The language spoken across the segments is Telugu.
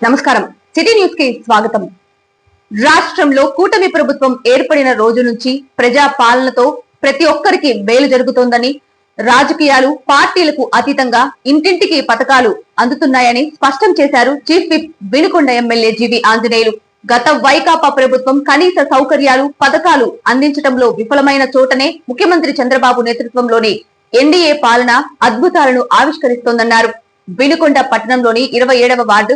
నమస్కారం. సిటీ న్యూస్ కి స్వాగతం. రాష్ట్రంలో కూటమి ప్రభుత్వం ఏర్పడిన రోజు నుంచి ప్రజా పాలనతో ప్రతి ఒక్కరికి మేలు జరుగుతోందని, రాజకీయాలు పార్టీలకు అతీతంగా ఇంటింటికి పథకాలు అందుతున్నాయని స్పష్టం చేశారు చీఫ్ విప్ వినుకొండ ఎమ్మెల్యే జీవి ఆంజనేయులు. గత వైకాపా ప్రభుత్వం కనీస సౌకర్యాలు పథకాలు అందించడంలో విఫలమైన చోటనే ముఖ్యమంత్రి చంద్రబాబు నేతృత్వంలోని ఎన్డీఏ పాలన అద్భుతాలను ఆవిష్కరిస్తోందన్నారు. వినుకొండ పట్టణంలోని 27వ వార్డు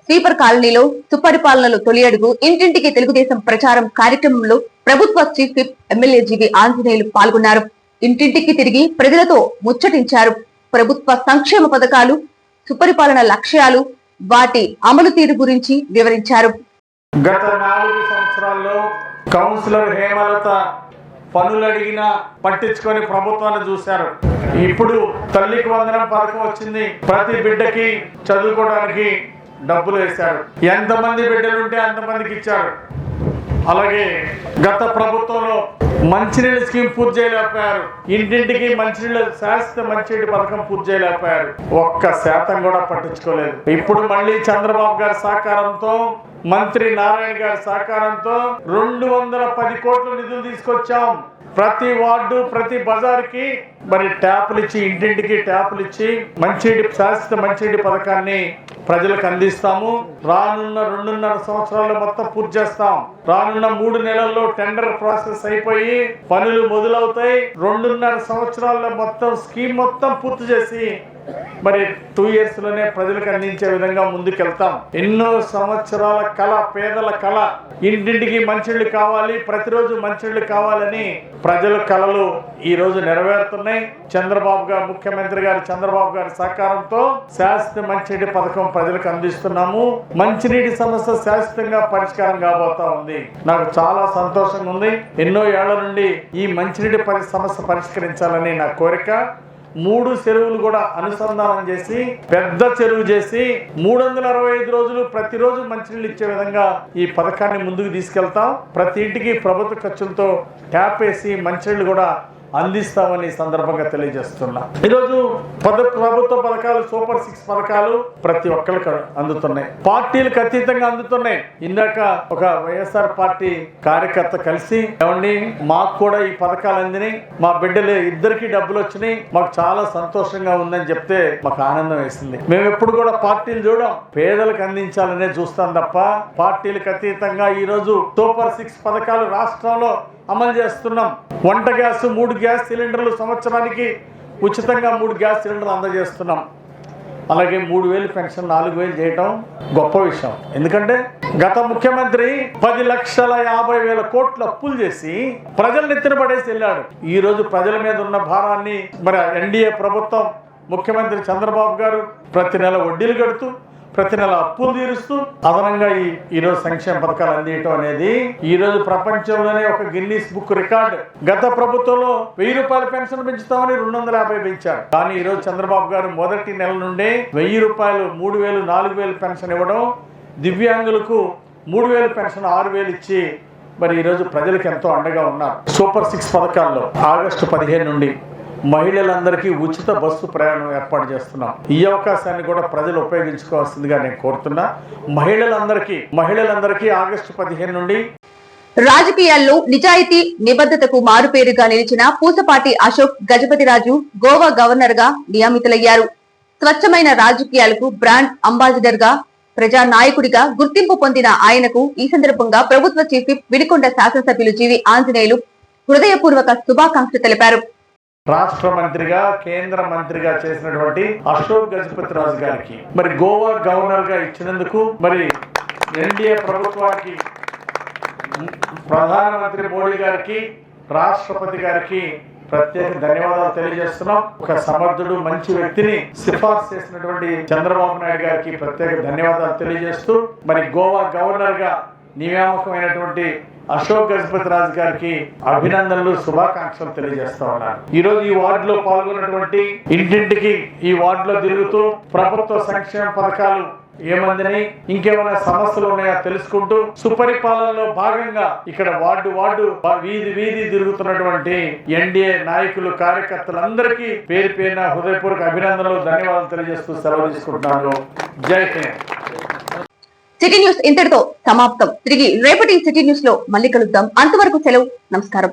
స్వీపర్ కాలనీలో సుపరిపాలనలో తొలి అడుగు ఇంటింటికి తెలుగుదేశం ప్రచారం కార్యక్రమంలో ప్రభుత్వ చీఫ్ విప్ ఎమ్మెల్యే జీవి ఆంజనేయులు పాల్గొన్నారు. ఇంటింటికి తిరిగి ప్రజలతో ముచ్చటించారు. ప్రభుత్వ సంక్షేమ పథకాలు, సుపరిపాలన లక్ష్యాలు, వాటి అమలు తీరు గురించి వివరించారు. గత 4 సంవత్సరాల్లో కౌన్సిలర్ హేమలత పనులు అడిగినా పట్టించుకొని ప్రభుత్వాన్ని చూశారు. ఇప్పుడు తల్లికి వందనం పథకం వచ్చింది. ప్రతి బిడ్డకి చదువుకోవడానికి డబ్బులు వేశారు. ఎంతమంది బిడ్డలుంటే అంతమందికి ఇచ్చారు. అలాగే గత ప్రభుత్వంలో మంచినీళ్ళ స్కీమ్ పూర్తి చేయలేకపోయారు. ఇంటింటికి మంచినీళ్ళ శాశ్వత మంచినీటి పథకం పూర్తి చేయలేకపోయారు. 1% కూడా పట్టించుకోలేదు. ఇప్పుడు మళ్ళీ చంద్రబాబు గారి సహకారంతో, మంత్రి నారాయణ గారి సహకారంతో 210 కోట్ల నిధులు తీసుకొచ్చాం. ప్రతి వార్డు, ప్రతి బజార్కి మరి ట్యాపులు ఇచ్చి, ఇంటింటికి ట్యాపులు ఇచ్చి మంచినీటి శాశ్వత మంచినీటి పథకాన్ని ప్రజలకు అందిస్తాము. రానున్న 2.5 సంవత్సరాల్లో మొత్తం పూర్తి చేస్తాం. రానున్న 3 నెలల్లో టెండర్ ప్రాసెస్ అయిపోయి పనులు మొదలవుతాయి. 2.5 సంవత్సరాల్లో మొత్తం స్కీమ్ మొత్తం పూర్తి చేసి మరి 2 years లోనే ప్రజలకు అందించే విధంగా ముందుకెళ్తాం. ఎన్నో సంవత్సరాల కళ, పేదల కళ, ఇంటింటికి మంచినీళ్ళు కావాలి, ప్రతిరోజు మంచినీళ్ళు కావాలని ప్రజల కళలు ఈ రోజు నెరవేరుతున్నాయి. చంద్రబాబు గారు, ముఖ్యమంత్రి గారు చంద్రబాబు గారి సహకారంతో శాశ్వత మంచినీటి పథకం ప్రజలకు అందిస్తున్నాము. మంచినీటి సమస్య శాశ్వతంగా పరిష్కారం కాబోతా ఉంది. నాకు చాలా సంతోషంగా ఉంది. ఎన్నో ఏళ్ల నుండి ఈ మంచినీటి సమస్య పరిష్కరించాలని నా కోరిక. 3 చెరువులు కూడా అనుసంధానం చేసి పెద్ద చెరువు చేసి 365 రోజులు ప్రతిరోజు మంచినీళ్ళు ఇచ్చే విధంగా ఈ పథకాన్ని ముందుకు తీసుకెళ్తాం. ప్రతి ఇంటికి ప్రభుత్వ ఖర్చులతో ట్యాప్ వేసి మంచినీళ్ళు కూడా అందిస్తామని సందర్భంగా తెలియజేస్తున్నా. ఈరోజు ప్రభుత్వ పథకాలు, సూపర్ 6 పథకాలు ప్రతి ఒక్కరికి అందుతున్నాయి. పార్టీలకు అతీతంగా అందుతున్నాయి. ఇందాక ఒక వైఎస్ఆర్ పార్టీ కార్యకర్త కలిసి, ఏమండి మాకు కూడా ఈ పథకాలు అందినాయి, మా బిడ్డలు ఇద్దరికి డబ్బులు వచ్చినాయి, మాకు చాలా సంతోషంగా ఉందని చెప్తే మాకు ఆనందం వేసింది. మేము ఎప్పుడు కూడా పార్టీలు చూడం, పేదలకు అందించాలనే చూస్తాం తప్ప పార్టీలకు అతీతంగా ఈరోజు సూపర్ 6 పథకాలు రాష్ట్రంలో అమలు చేస్తున్నాం. వంట గ్యాస్ 3 గ్యాస్ సిలిండర్లు సంవత్సరానికి ఉచితంగా 3 గ్యాస్ సిలిండర్లు అందజేస్తున్నాం. అలాగే 3,000 పెన్షన్ 4,000 చేయటం గొప్ప విషయం. ఎందుకంటే గత ముఖ్యమంత్రి 10,50,000 కోట్ల అప్పులు చేసి ప్రజలను ఎత్తున పడేసి వెళ్ళాడు. ఈ రోజు ప్రజల మీద ఉన్న భారాన్ని మరి ఎన్డీఏ ప్రభుత్వం, ముఖ్యమంత్రి చంద్రబాబు గారు ప్రతి నెల వడ్డీలు కడుతూ, ప్రతి నెల అప్పులు తీరుస్తూ అదనంగా ఈరోజు సంక్షేమ పథకాలు అందించడం అనేది ఈ రోజు ప్రపంచంలోనే ఒక గిన్నీస్ బుక్ రికార్డు. గత ప్రభుత్వంలో 1,000 రూపాయల పెన్షన్ పెంచుతామని 250 పెంచారు. కానీ ఈరోజు చంద్రబాబు గారు మొదటి నెల నుండే 1,000 రూపాయలు, 3,000, 4,000 పెన్షన్ ఇవ్వడం, దివ్యాంగులకు 3,000 పెన్షన్ 6,000 ఇచ్చి మరి ఈరోజు ప్రజలకు ఎంతో అండగా ఉన్నారు. సూపర్ 6 పథకాల్లో ఆగస్టు 15 నుండి మహిళలందరికీ ఉచిత బస్సు ప్రయాణం ఏర్పాటు చేస్తున్నాం. ఈ అవకాశాన్ని కూడా ప్రజలు ఉపయోగించుకోవాల్సిందిగా నేను కోరుతున్నా. మహిళలందరికీ ఆగస్టు 15 నుండి. రాజకీయాల్లో నిజాయితీ, నిబద్ధతకు మారుపేరుగా నిలిచిన పూసపాటి అశోక్ గజపతిరాజు గోవా గవర్నర్ గా నియమితులయ్యారు. స్వచ్ఛమైన రాజకీయాలకు బ్రాండ్ అంబాసిడర్ గా, ప్రజా నాయకుడిగా గుర్తింపు పొందిన ఆయనకు ఈ సందర్భంగా ప్రభుత్వ చీఫ్ విప్ వినుకొండ శాసనసభ్యులు జీవి ఆంజనేయులు హృదయపూర్వక శుభాకాంక్షలు తెలిపారు. రాష్ట్ర మంత్రిగా, కేంద్ర మంత్రిగా చేసినటువంటి అశోక్ గజపతిరాజు గారికి మరి గోవా గవర్నర్ గా ఇచ్చినందుకు మరి ఎన్డీఏ ప్రభుత్వానికి, ప్రధానమంత్రి మోడీ గారికి, రాష్ట్రపతి గారికి ప్రత్యేక ధన్యవాదాలు తెలియజేస్తున్నాం. ఒక సమర్థుడు, మంచి వ్యక్తిని సిఫార్సు చేసినటువంటి చంద్రబాబు నాయుడు గారికి ప్రత్యేక ధన్యవాదాలు తెలియజేస్తూ మరి గోవా గవర్నర్ గా నియామకమైనటువంటి అశోక్ గజపతిరాజు గారికి అభినందనలు, శుభాకాంక్షలు తెలియజేస్తా ఉన్నారు. ఈ రోజు ఈ వార్డులో పాల్గొన్నటువంటి, ఇంటింటికి ఈ వార్డులో తిరుగుతూ ప్రభుత్వ సంక్షేమ పథకాలు ఏమందని, ఇంకేమైనా సమస్యలు ఉన్నాయా తెలుసుకుంటూ సుపరిపాలనలో భాగంగా ఇక్కడ వార్డు వీధి తిరుగుతున్నటువంటి ఎన్డీఏ నాయకులు, కార్యకర్తలందరికీ పేరు పేరున హృదయపూర్వక అభినందనలు, ధన్యవాదాలు తెలియజేస్తూ సెలవు తీసుకుంటున్నాను. జై హింద్. సిటీ న్యూస్ ఇంతటితో సమాప్తం. తిరిగి రేపటి సిటీ న్యూస్ లో మళ్ళీ కలుద్దాం. అంతవరకు సెలవు. నమస్కారం.